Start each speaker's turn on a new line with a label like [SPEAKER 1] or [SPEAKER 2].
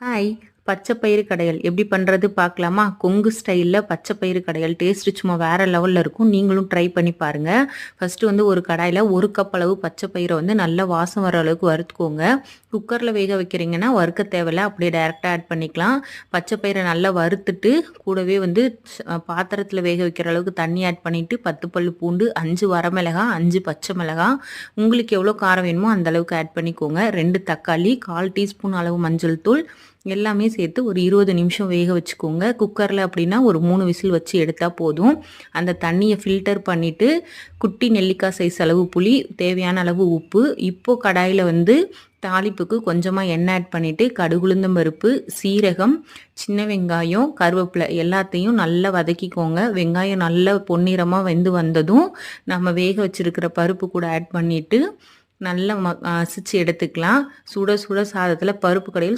[SPEAKER 1] Hi! பச்சை பயிறு கடையல் எப்படி பண்ணுறது பார்க்கலாமா? கொங்கு ஸ்டைல்ல பச்சை பயிறு கடையல் டேஸ்ட்டு சும்மா வேற லெவல்ல இருக்கும். நீங்களும் ட்ரை பண்ணி பாருங்க. ஃபர்ஸ்ட்டு வந்து ஒரு கடாயில 1 கப் அளவு பச்சை பயிரை வந்து நல்லா வாசம் வர அளவுக்கு வறுத்துக்கோங்க. குக்கரில் வேக வைக்கிறீங்கன்னா வறுக்க தேவையில்ல, அப்படியே டைரெக்டாக ஆட் பண்ணிக்கலாம். பச்சை பயிரை நல்லா வறுத்துட்டு கூடவே வந்து பாத்திரத்தில் வேக வைக்கிற அளவுக்கு தண்ணி ஆட் பண்ணிவிட்டு 10 பல்லு பூண்டு, 5 வரமிளகாய், 5 பச்சை மிளகாய், உங்களுக்கு எவ்வளோ காரம் வேணுமோ அந்த அளவுக்கு ஆட் பண்ணிக்கோங்க. 2 தக்காளி, 1/4 டீஸ்பூன் அளவு மஞ்சள் தூள் எல்லாமே சேர்த்து ஒரு 20 நிமிஷம் வேக வச்சுக்கோங்க. குக்கரில் அப்படின்னா ஒரு 3 விசில் வச்சு எடுத்தால் போதும். அந்த தண்ணியை ஃபில்டர் பண்ணிவிட்டு குட்டி நெல்லிக்காய் சைஸ் அளவு புளி, தேவையான அளவு உப்பு. இப்போது கடாயில் வந்து தாளிப்புக்கு கொஞ்சமாக எண்ணெய் ஆட் பண்ணிவிட்டு கடுகுளுந்தம் பருப்பு, சீரகம், சின்ன வெங்காயம், கருவேப்பிலை எல்லாத்தையும் நல்லா வதக்கிக்கோங்க. வெங்காயம் நல்லா பொன்னிறமாக வெந்து வந்ததும் நம்ம வேக வச்சுருக்கிற பருப்பு கூட ஆட் பண்ணிவிட்டு நல்லா மசிச்சு எடுத்துக்கலாம். சுட சுட சாதத்தில் பருப்பு கடையில்